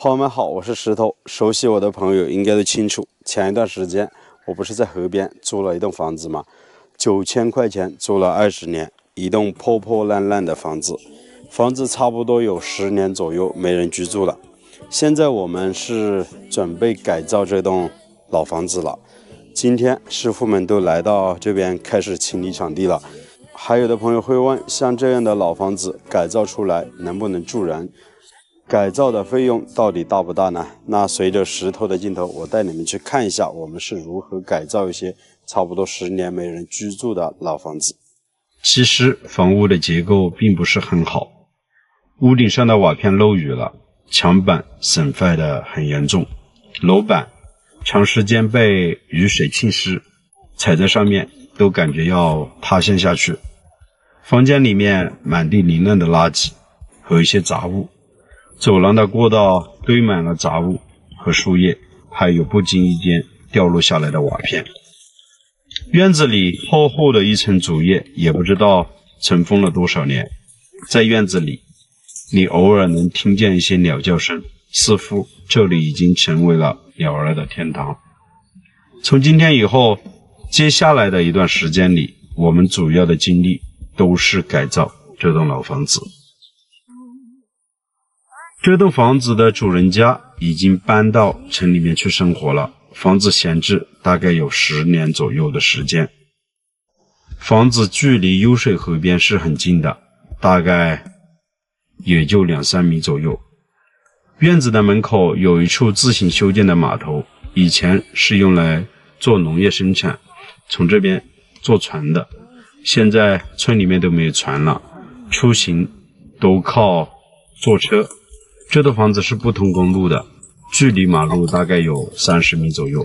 朋友们好，我是石头。熟悉我的朋友应该都清楚，前一段时间我不是在河边租了一栋房子吗？9000块钱租了20年，一栋破破烂烂的房子，房子差不多有10年左右没人居住了。现在我们是准备改造这栋老房子了。今天师傅们都来到这边开始清理场地了。还有的朋友会问，像这样的老房子改造出来能不能住人？改造的费用到底大不大呢？那随着石头的镜头，我带你们去看一下我们是如何改造一些差不多10年没人居住的老房子。其实房屋的结构并不是很好，屋顶上的瓦片漏雨了，墙板损坏得很严重，楼板长时间被雨水浸湿，踩在上面都感觉要塌陷下去。房间里面满地凌乱的垃圾和一些杂物，走廊的过道堆满了杂物和树叶，还有不经意间掉落下来的瓦片。院子里厚厚的一层竹叶，也不知道尘封了多少年。在院子里，你偶尔能听见一些鸟叫声，似乎这里已经成为了鸟儿的天堂。从今天以后，接下来的一段时间里，我们主要的精力都是改造这栋老房子。这栋房子的主人家已经搬到城里面去生活了，房子闲置大概有10年左右的时间。房子距离幽水河边是很近的，大概也就2-3米左右。院子的门口有一处自行修建的码头，以前是用来做农业生产，从这边坐船的。现在村里面都没有船了，出行都靠坐车。这栋房子是不通公路的，距离马路大概有30米左右，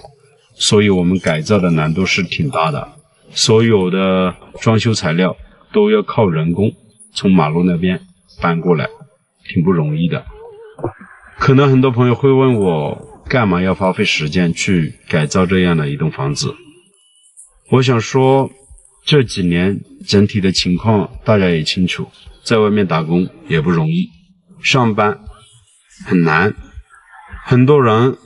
所以我们改造的难度是挺大的。所有的装修材料都要靠人工从马路那边搬过来，挺不容易的。可能很多朋友会问我，干嘛要花费时间去改造这样的一栋房子？我想说，这几年整体的情况大家也清楚，在外面打工也不容易，上班很难，很多人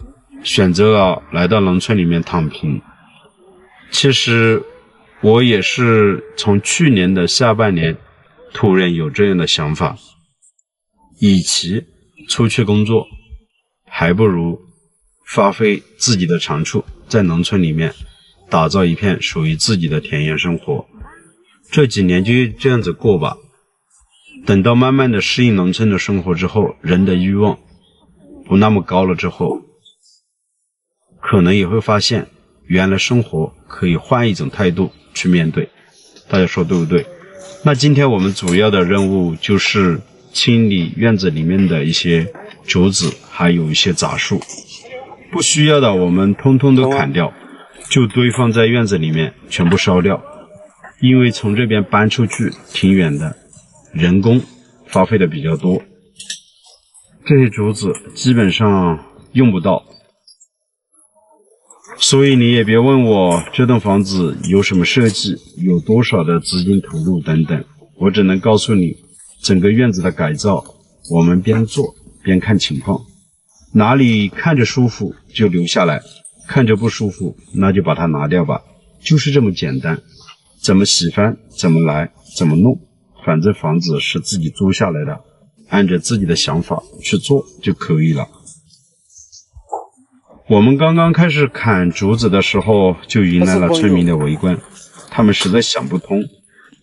选择了来到农村里面躺平。其实我也是从去年的下半年突然有这样的想法，与其出去工作，还不如发挥自己的长处，在农村里面打造一片属于自己的田园生活。这几年就这样子过吧，等到慢慢的适应农村的生活之后，人的欲望不那么高了之后，可能也会发现原来生活可以换一种态度去面对。大家说对不对？那今天我们主要的任务就是清理院子里面的一些竹子，还有一些杂树，不需要的我们通通都砍掉，就堆放在院子里面全部烧掉。因为从这边搬出去挺远的，人工花费的比较多，这些竹子基本上用不到，所以你也别问我这栋房子有什么设计，有多少的资金投入等等，我只能告诉你，整个院子的改造我们边做边看情况，哪里看着舒服就留下来，看着不舒服那就把它拿掉吧，就是这么简单。怎么喜欢怎么来怎么弄，反正房子是自己租下来的，按着自己的想法去做就可以了。我们刚刚开始砍竹子的时候，就迎来了村民的围观，他们实在想不通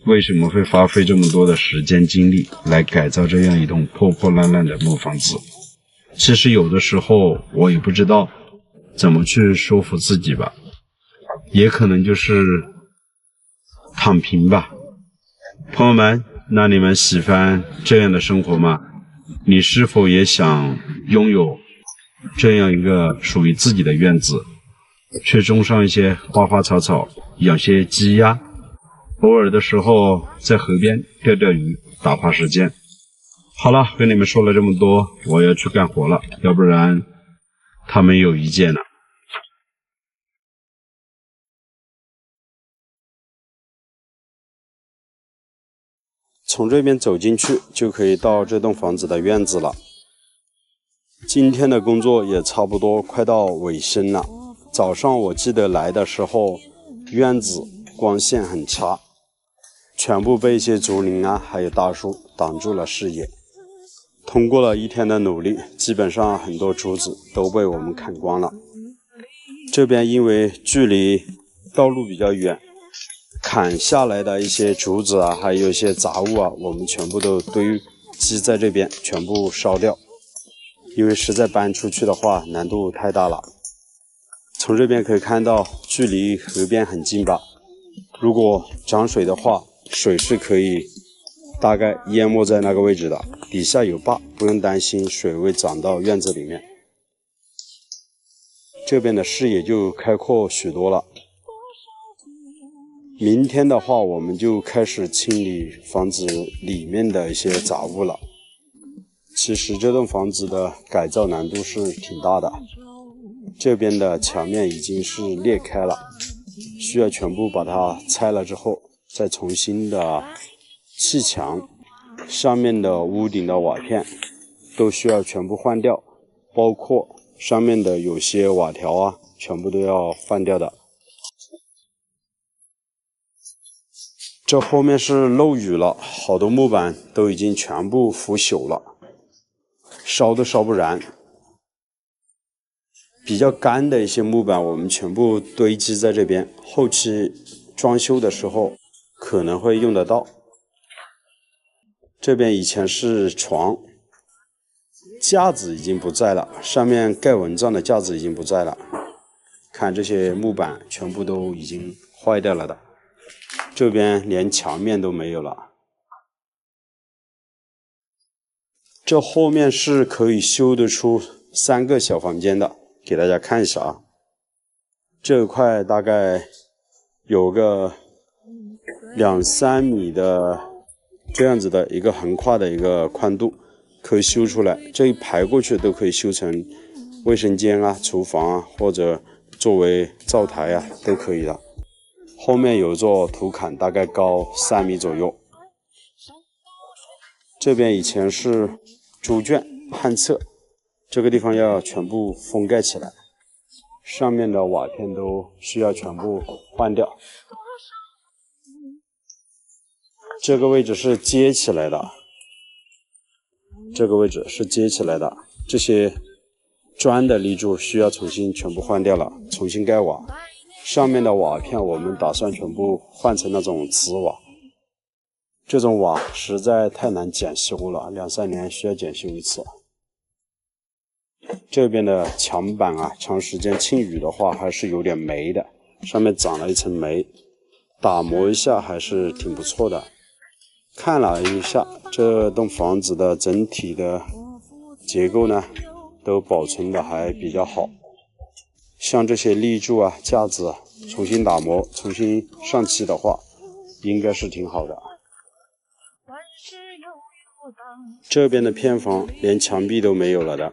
为什么会花费这么多的时间精力来改造这样一栋破破烂烂的木房子。其实有的时候我也不知道怎么去说服自己吧，也可能就是躺平吧。朋友们，那你们喜欢这样的生活吗？你是否也想拥有这样一个属于自己的院子，去种上一些花花草草，养些鸡鸭，偶尔的时候在河边钓钓鱼，打发时间。好了，跟你们说了这么多，我要去干活了，要不然他们有意见了。从这边走进去就可以到这栋房子的院子了。今天的工作也差不多快到尾声了。早上我记得来的时候，院子光线很差，全部被一些竹林啊还有大树挡住了视野。通过了一天的努力，基本上很多竹子都被我们砍光了。这边因为距离道路比较远，砍下来的一些竹子啊还有一些杂物啊，我们全部都堆积在这边，全部烧掉。因为实在搬出去的话难度太大了。从这边可以看到距离河边很近吧，如果涨水的话，水是可以大概淹没在那个位置的，底下有坝，不用担心水会涨到院子里面。这边的视野就开阔许多了。明天的话，我们就开始清理房子里面的一些杂物了。其实这栋房子的改造难度是挺大的，这边的墙面已经是裂开了，需要全部把它拆了之后再重新的砌墙，上面的屋顶的瓦片都需要全部换掉，包括上面的有些瓦条啊全部都要换掉的。这后面是漏雨了，好多木板都已经全部腐朽了，烧都烧不燃。比较干的一些木板我们全部堆积在这边，后期装修的时候可能会用得到。这边以前是床，架子已经不在了，上面盖蚊帐的架子已经不在了，看这些木板全部都已经坏掉了的，这边连墙面都没有了。这后面是可以修得出3个小房间的，给大家看一下啊。这块大概有个2-3米的这样子的一个横跨的一个宽度，可以修出来，这一排过去都可以修成卫生间啊、厨房啊，或者作为灶台啊都可以的。后面有座土坎，大概高3米左右。这边以前是猪圈旱厕，这个地方要全部封盖起来，上面的瓦片都需要全部换掉。这个位置是接起来的，这些砖的立柱需要重新全部换掉了，重新盖瓦。上面的瓦片我们打算全部换成那种瓷瓦，这种瓦实在太难检修了，2-3年需要检修一次。这边的墙板啊，长时间浸雨的话还是有点霉的，上面长了一层霉，打磨一下还是挺不错的。看了一下这栋房子的整体的结构呢，都保存的还比较好。像这些立柱啊、架子啊，重新打磨、重新上漆的话，应该是挺好的。这边的偏房连墙壁都没有了的。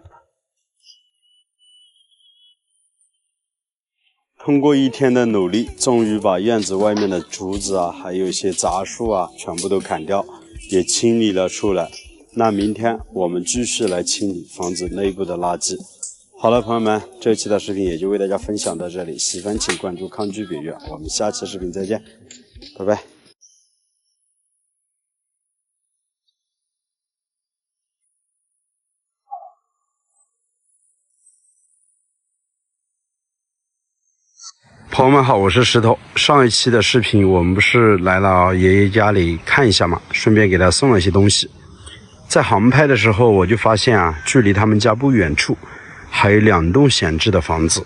通过一天的努力，终于把院子外面的竹子啊，还有一些杂树啊，全部都砍掉，也清理了出来。那明天我们继续来清理房子内部的垃圾。好了，朋友们，这期的视频也就为大家分享到这里，喜欢请关注康居北岳，我们下期视频再见，拜拜。朋友们好，我是石头。上一期的视频我们不是来了爷爷家里看一下嘛，顺便给他送了一些东西。在航拍的时候我就发现啊，距离他们家不远处还有2栋闲置的房子，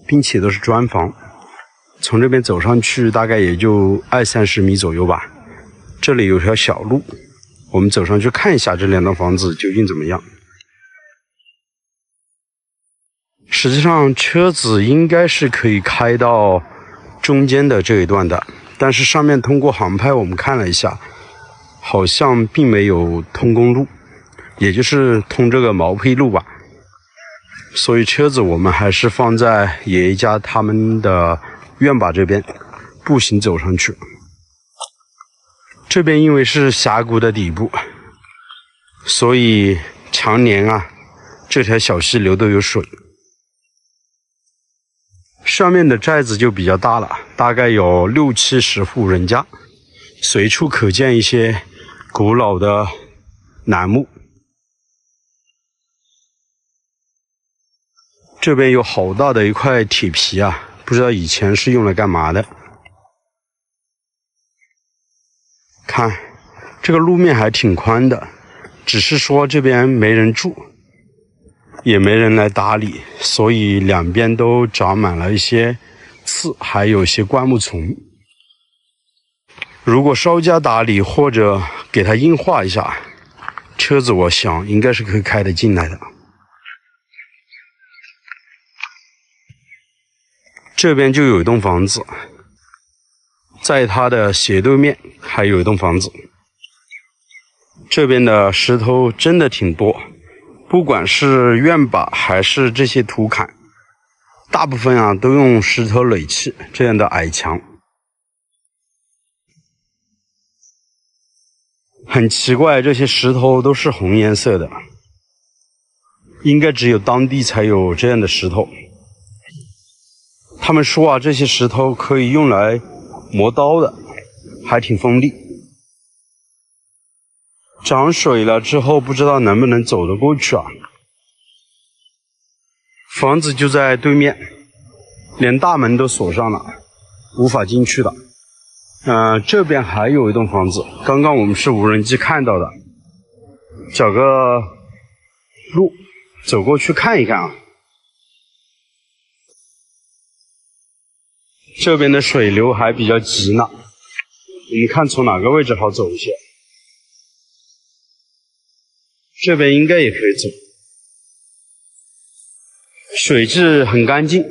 并且都是砖房。从这边走上去大概也就20-30米左右吧。这里有条小路，我们走上去看一下这2栋房子究竟怎么样。实际上车子应该是可以开到中间的这一段的，但是上面通过航拍我们看了一下，好像并没有通公路，也就是通这个毛坯路吧。所以车子我们还是放在爷爷家他们的院坝这边，步行走上去。这边因为是峡谷的底部，所以常年啊这条小溪流都有水。上面的寨子就比较大了，大概有60-70户人家，随处可见一些古老的楠木。这边有好大的一块铁皮啊，不知道以前是用来干嘛的。看，这个路面还挺宽的，只是说这边没人住，也没人来打理，所以两边都长满了一些刺，还有一些灌木丛。如果稍加打理或者给它硬化一下，车子我想应该是可以开得进来的。这边就有一栋房子，在它的斜对面还有一栋房子。这边的石头真的挺多，不管是院坝还是这些土坎，大部分啊都用石头垒砌这样的矮墙。很奇怪，这些石头都是红颜色的，应该只有当地才有这样的石头。他们说啊，这些石头可以用来磨刀的，还挺锋利。涨水了之后，不知道能不能走得过去啊。房子就在对面，连大门都锁上了，无法进去的。这边还有一栋房子，刚刚我们是无人机看到的，找个路走过去看一看啊。这边的水流还比较急呢，我们看从哪个位置好走一些。这边应该也可以走，水质很干净。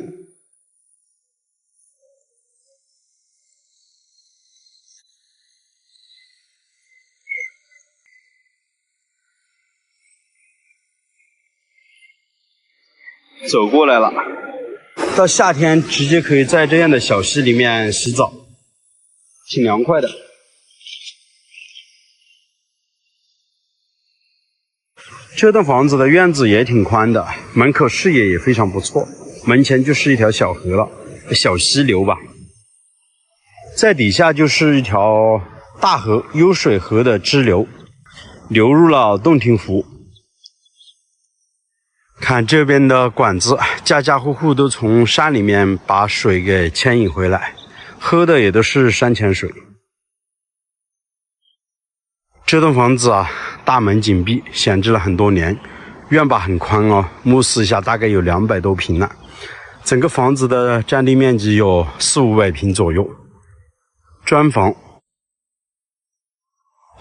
走过来了，到夏天直接可以在这样的小溪里面洗澡，挺凉快的。这栋房子的院子也挺宽的，门口视野也非常不错，门前就是一条小河了，小溪流吧。在底下就是一条大河，幽水河的支流，流入了洞庭湖。看这边的管子，家家户户都从山里面把水给牵引回来，喝的也都是山泉水。这栋房子啊，大门紧闭，闲置了很多年，院坝很宽哦，目视一下大概有200多平了。整个房子的占地面积有400-500平左右，砖房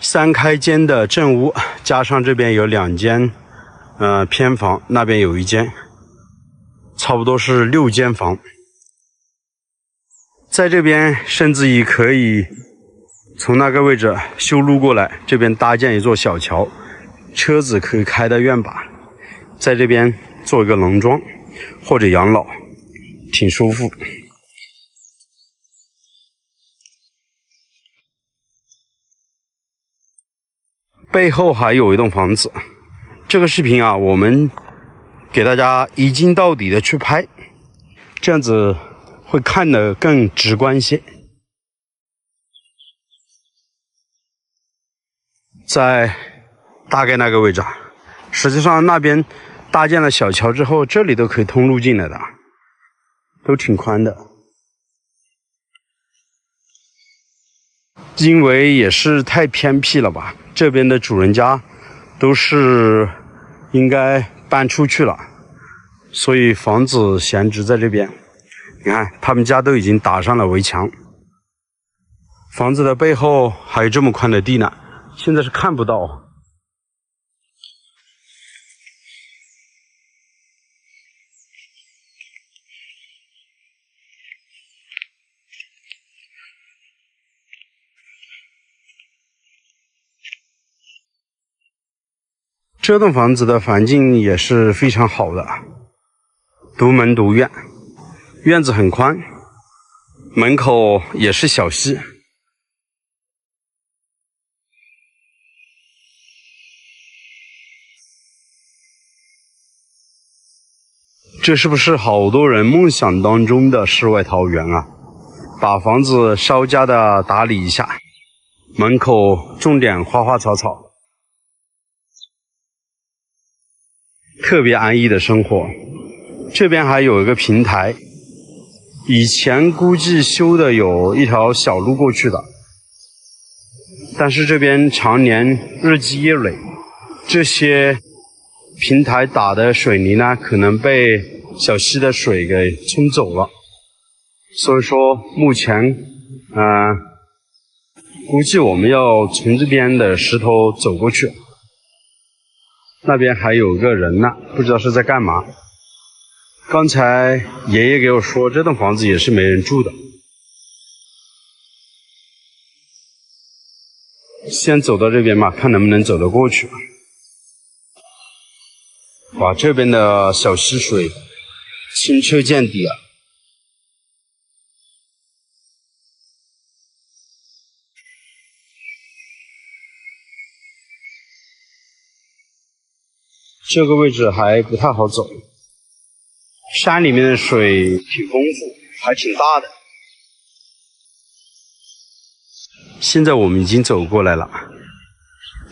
，3开间的正屋，加上这边有2间偏房，那边有1间，差不多是6间房。在这边甚至于可以从那个位置修路过来，这边搭建一座小桥，车子可以开到院坝，在这边做一个农庄或者养老，挺舒服。背后还有一栋房子，这个视频啊，我们给大家一镜到底的去拍，这样子会看得更直观些。在大概那个位置，实际上那边搭建了小桥之后，这里都可以通路进来的，都挺宽的。因为也是太偏僻了吧，这边的主人家都是应该搬出去了，所以房子闲置在这边。你看他们家都已经打上了围墙，房子的背后还有这么宽的地呢，现在是看不到。这栋房子的环境也是非常好的，独门独院，院子很宽，门口也是小溪。这是不是好多人梦想当中的世外桃源啊？把房子稍加的打理一下，门口种点花花草草，特别安逸的生活。这边还有一个平台，以前估计修的有一条小路过去的，但是这边常年日积月累，这些平台打的水泥呢，可能被小溪的水给冲走了，所以说目前估计我们要从这边的石头走过去。那边还有个人呢，不知道是在干嘛。刚才爷爷给我说，这栋房子也是没人住的。先走到这边吧，看能不能走得过去。哇，这边的小溪水清澈见底啊！这个位置还不太好走，山里面的水挺丰富，还挺大的。现在我们已经走过来了，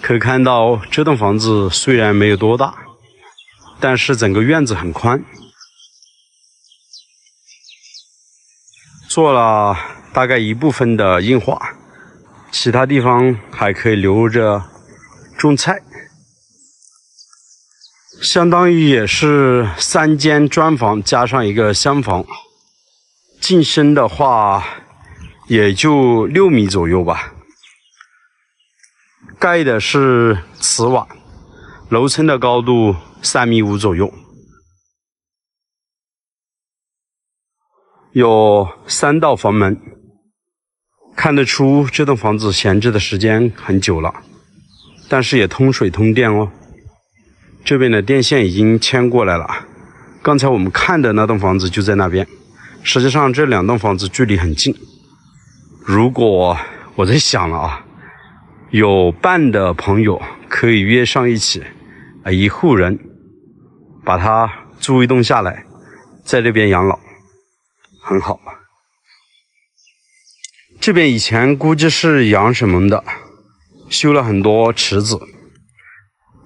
可以看到这栋房子虽然没有多大，但是整个院子很宽，做了大概一部分的硬化，其他地方还可以留着种菜。相当于也是3间砖房加上一个厢房，进深的话也就6米左右吧。盖的是瓷瓦，楼层的高度3.5米左右，有3道房门，看得出这栋房子闲置的时间很久了，但是也通水通电哦。这边的电线已经牵过来了，刚才我们看的那栋房子就在那边。实际上这2栋房子距离很近，如果我在想了啊，有伴的朋友可以约上一起，一户人把它租一栋下来，在这边养老，很好。这边以前估计是养什么的，修了很多池子，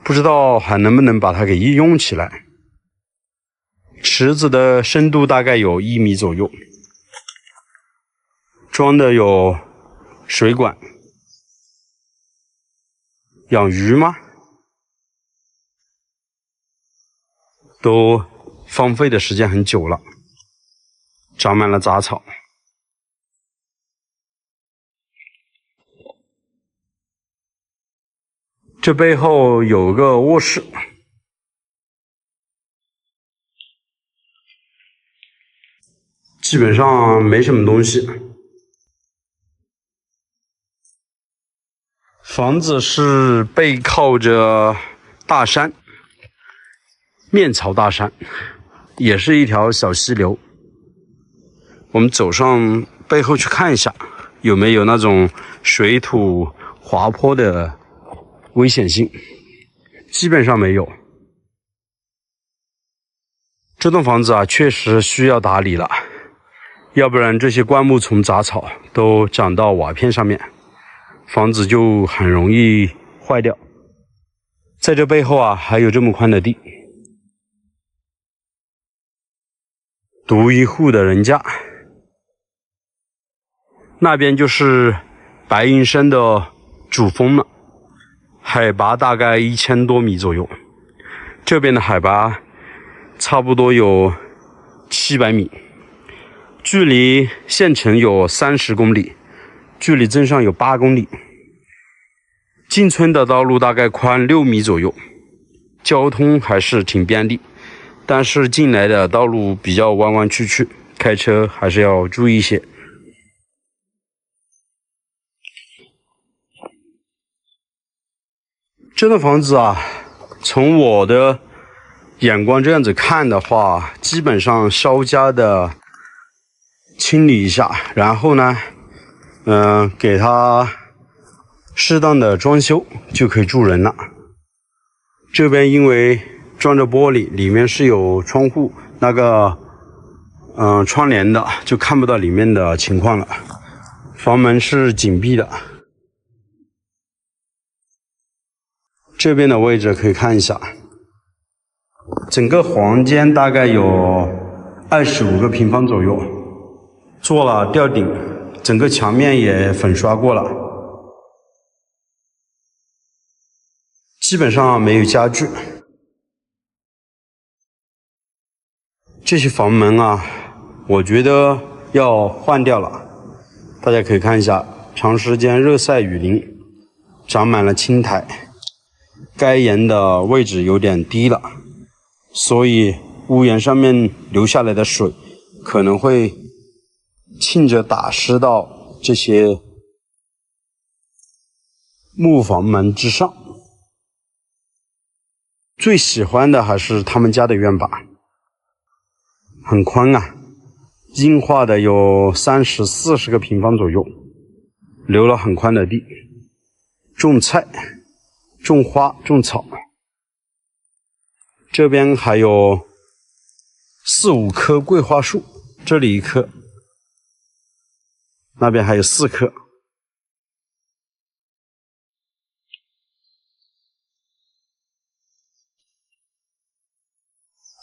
不知道还能不能把它给利用起来。池子的深度大概有1米左右，装的有水管。养鱼吗？都荒废的时间很久了，长满了杂草。这背后有个卧室，基本上没什么东西。房子是背靠着大山，面朝大山，也是一条小溪流。我们走上背后去看一下，有没有那种水土滑坡的危险性，基本上没有。这栋房子啊，确实需要打理了，要不然这些灌木丛杂草都长到瓦片上面，房子就很容易坏掉。在这背后啊，还有这么宽的地，独一户的人家。那边就是白云山的主峰了，海拔大概1000多米左右，这边的海拔差不多有700米，距离县城有30公里，距离镇上有8公里。进村的道路大概宽6米左右，交通还是挺便利，但是进来的道路比较弯弯曲曲，开车还是要注意一些。这栋房子啊，从我的眼光这样子看的话，基本上稍加的清理一下，然后呢给它适当的装修就可以住人了。这边因为装着玻璃，里面是有窗户那个窗帘的，就看不到里面的情况了。房门是紧闭的。这边的位置可以看一下，整个房间大概有25个平方左右，做了吊顶，整个墙面也粉刷过了，基本上没有家具。这些房门啊，我觉得要换掉了。大家可以看一下，长时间日晒雨淋，长满了青苔，该檐的位置有点低了，所以屋檐上面流下来的水可能会浸着打湿到这些木房门之上。最喜欢的还是他们家的院坝，很宽啊，硬化的有30、40个平方左右，留了很宽的地，种菜、种花、种草。这边还有4、5棵桂花树，这里1棵，那边还有4棵。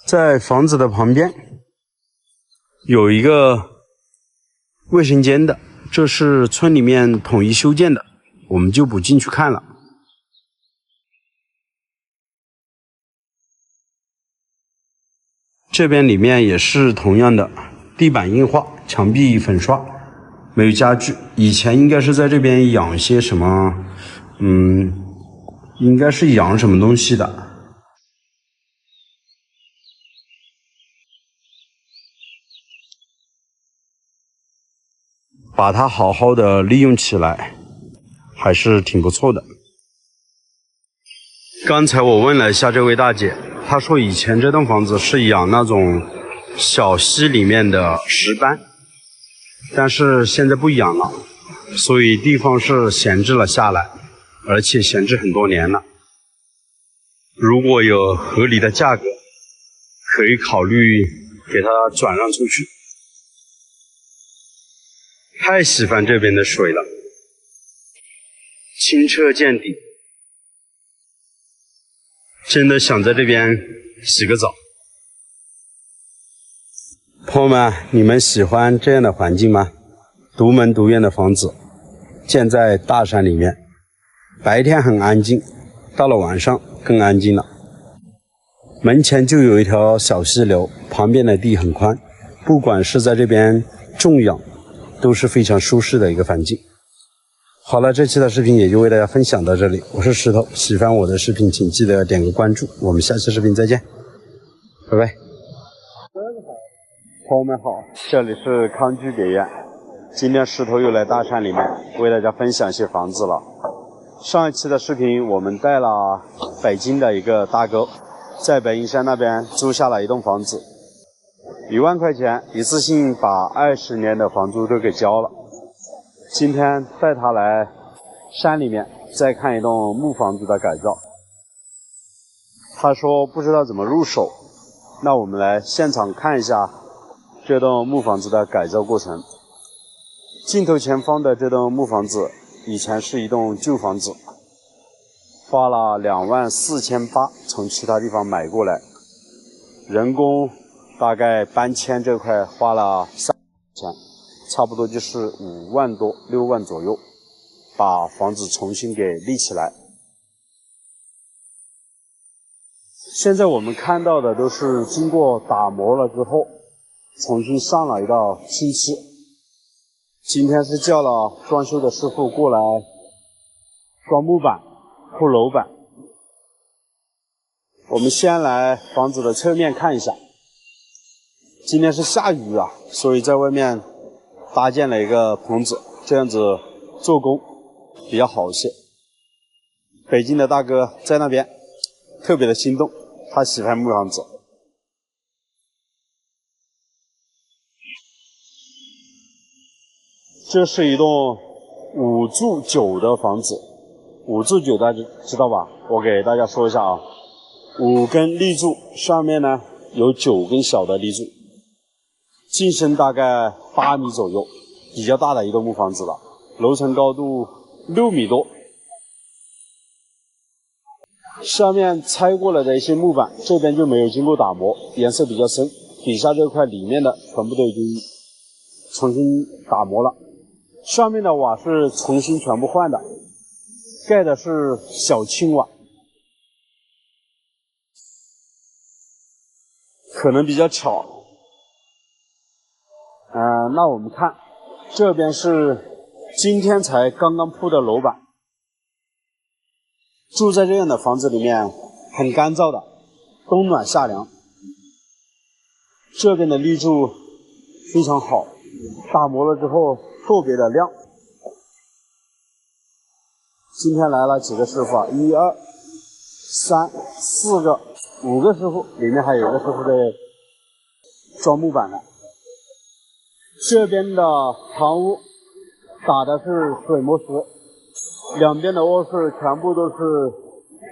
在房子的旁边有一个卫生间的，这是村里面统一修建的，我们就不进去看了。这边里面也是同样的，地板硬化，墙壁粉刷，没有家具。以前应该是在这边养些什么，应该是养什么东西的。把它好好的利用起来，还是挺不错的。刚才我问了一下这位大姐，她说以前这栋房子是养那种小溪里面的石斑，但是现在不养了，所以地方是闲置了下来，而且闲置很多年了。如果有合理的价格，可以考虑给它转让出去。太喜欢这边的水了，清澈见底，真的想在这边洗个澡。朋友们，你们喜欢这样的环境吗？独门独院的房子，建在大山里面，白天很安静，到了晚上更安静了。门前就有一条小溪流，旁边的地很宽，不管是在这边种养，都是非常舒适的一个环境。好了，这期的视频也就为大家分享到这里，我是石头，喜欢我的视频请记得点个关注，我们下期视频再见，拜拜。朋友们好，这里是康居别院，今天石头又来大山里面为大家分享一些房子了。上一期的视频我们带了北京的一个大哥，在北阴山那边租下了一栋房子，1万块钱一次性把20年的房租都给交了。今天带他来山里面再看一栋木房子的改造。他说不知道怎么入手，那我们来现场看一下这栋木房子的改造过程。镜头前方的这栋木房子以前是一栋旧房子，花了24800从其他地方买过来，人工大概搬迁这块花了3万钱，差不多就是5万多6万左右，把房子重新给立起来。现在我们看到的都是经过打磨了之后重新上了一道漆漆。今天是叫了装修的师傅过来装木板铺楼板。我们先来房子的侧面看一下。今天是下雨啊，所以在外面搭建了一个棚子，这样子做工比较好一些。北京的大哥在那边特别的心动，他喜欢木房子。这是一栋5住9的房子，5住9大家知道吧？我给大家说一下啊，5根立柱，上面呢有9根小的立柱，进深大概8米左右，比较大的一栋木房子了。楼层高度6米多。下面拆过来的一些木板，这边就没有经过打磨，颜色比较深。底下这块里面的全部都已经重新打磨了。上面的瓦是重新全部换的，盖的是小青瓦。可能比较巧。那我们看，这边是今天才刚刚铺的楼板。住在这样的房子里面很干燥的，冬暖夏凉。这边的立柱非常好，打磨了之后特别的亮。今天来了几个师傅啊，1、2、3、4个、5个师傅，里面还有一个师傅在装木板呢。这边的堂屋打的是水磨石，两边的卧室全部都是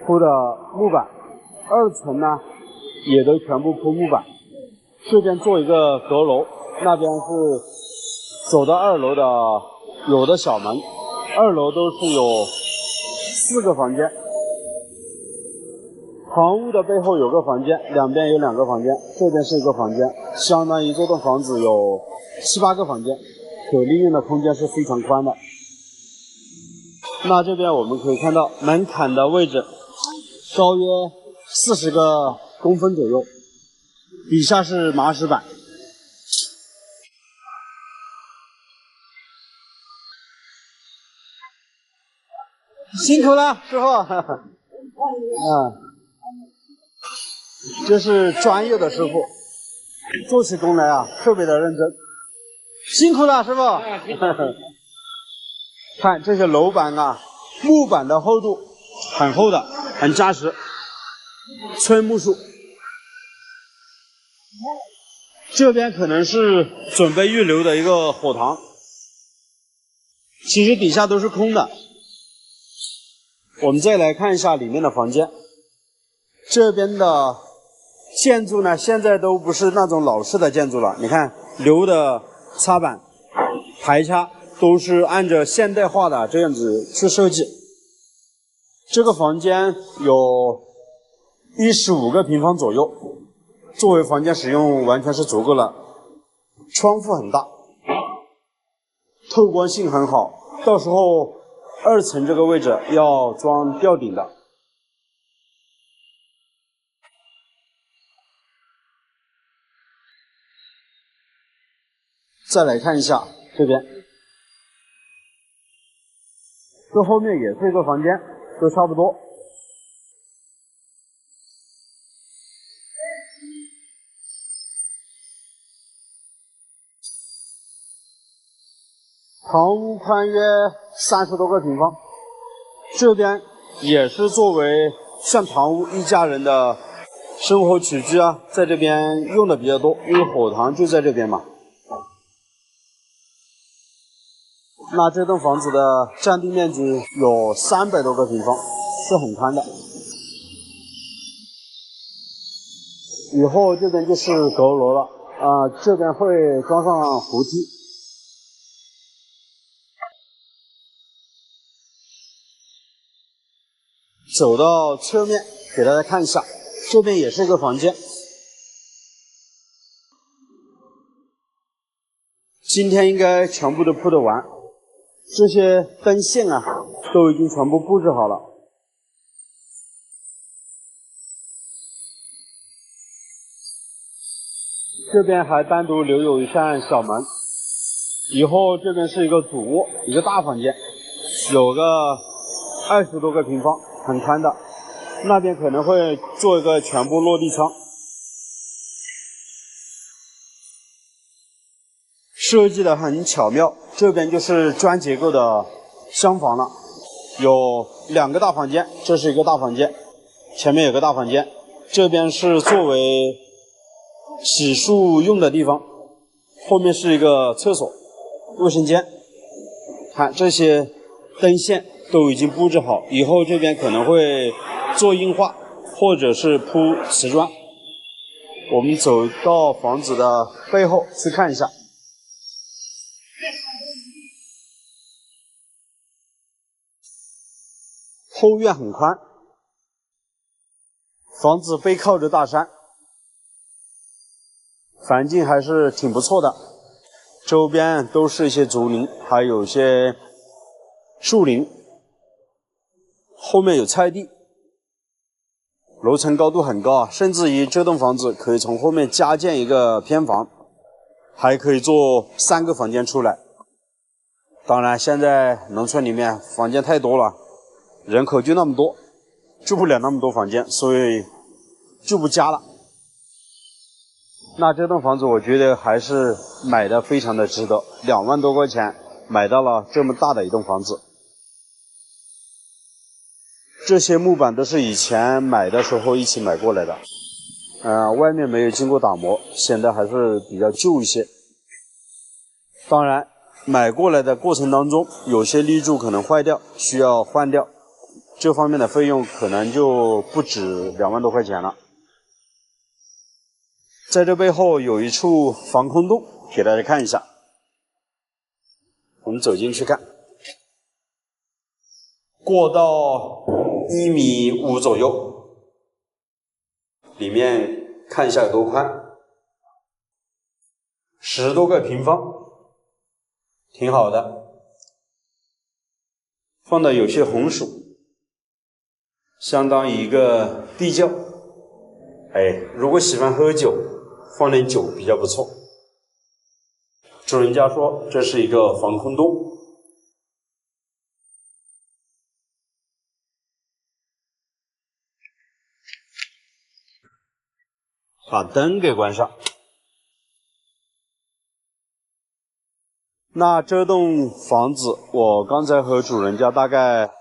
铺的木板，2层呢也都全部铺木板。这边做一个阁楼，那边是走到2楼的有的小门，2楼都是有4个房间。房屋的背后有个房间，两边有2个房间，这边是一个房间，相当于这栋房子有7、8个房间，可利用的空间是非常宽的。那这边我们可以看到门槛的位置高约40个公分左右，底下是麻石板。辛苦了，师傅。这是专业的师傅，做起工来啊特别的认真。辛苦了，师傅。看这些楼板啊，木板的厚度很厚的，很扎实，春木树。这边可能是准备预留的一个火塘，其实底下都是空的。我们再来看一下里面的房间，这边的建筑呢，现在都不是那种老式的建筑了，你看留的插板、排插都是按照现代化的这样子去设计。这个房间有15个平方左右，作为房间使用完全是足够了。窗户很大，透光性很好，到时候2层这个位置要装吊顶的。再来看一下这边，这后面也是一个房间，都差不多。堂屋宽约30多个平方，这边也是作为像堂屋一家人的生活起居啊，在这边用的比较多，因为火塘就在这边嘛。那这栋房子的占地面积有300多个平方，是很宽的。以后这边就是阁楼了，这边会装上扶梯。走到侧面给大家看一下，这边也是一个房间。今天应该全部都铺得完，这些灯线啊都已经全部布置好了。这边还单独留有一扇小门，以后这边是一个主卧，一个大房间，有个20多个平方，很宽的。那边可能会做一个全部落地窗，设计的很巧妙。这边就是砖结构的厢房了，有2个大房间，这是一个大房间，前面有个大房间，这边是作为洗漱用的地方，后面是一个厕所、卫生间。看这些灯线都已经布置好，以后这边可能会做硬化或者是铺瓷砖。我们走到房子的背后去看一下。后院很宽，房子背靠着大山，环境还是挺不错的。周边都是一些竹林，还有一些树林，后面有菜地，楼层高度很高啊，甚至于这栋房子可以从后面加建一个偏房，还可以做3个房间出来。当然，现在农村里面房间太多了，人口就那么多，住不了那么多房间，所以就不加了。那这栋房子我觉得还是买的非常的值得，2万多块钱买到了这么大的一栋房子。这些木板都是以前买的时候一起买过来的，外面没有经过打磨，显得还是比较旧一些。当然，买过来的过程当中，有些立柱可能坏掉，需要换掉，这方面的费用可能就不止2万多块钱了。在这背后有一处防空洞，给大家看一下。我们走进去看，过道1.5米左右，里面看一下有多宽，10多个平方，挺好的。放的有些红薯，相当于一个地窖。如果喜欢喝酒，放点酒比较不错。主人家说这是一个防空洞。把灯给关上。那这栋房子我刚才和主人家大概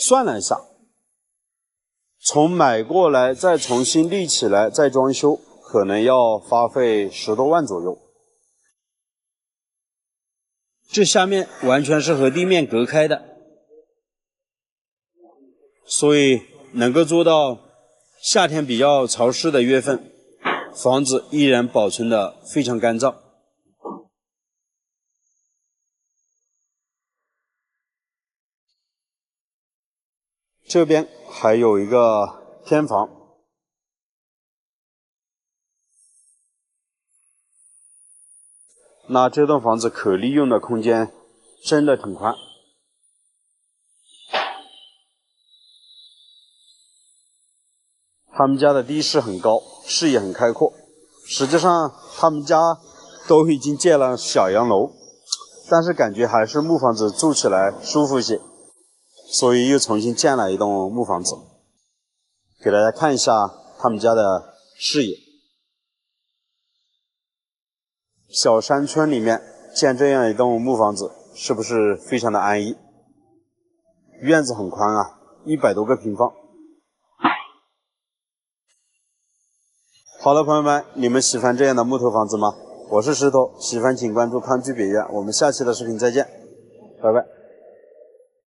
算了一下，从买过来再重新立起来再装修，可能要花费10多万左右。这下面完全是和地面隔开的，所以能够做到夏天比较潮湿的月份，房子依然保存的非常干燥。这边还有一个偏房，那这栋房子可利用的空间真的挺宽。他们家的地势很高，视野很开阔。实际上他们家都已经建了小洋楼，但是感觉还是木房子住起来舒服一些，所以又重新建了一栋木房子。给大家看一下他们家的视野。小山村里面建这样一栋木房子，是不是非常的安逸？院子很宽啊，100多个平方。好了，朋友们，你们喜欢这样的木头房子吗？我是石头，喜欢请关注康居别院，我们下期的视频再见，拜拜。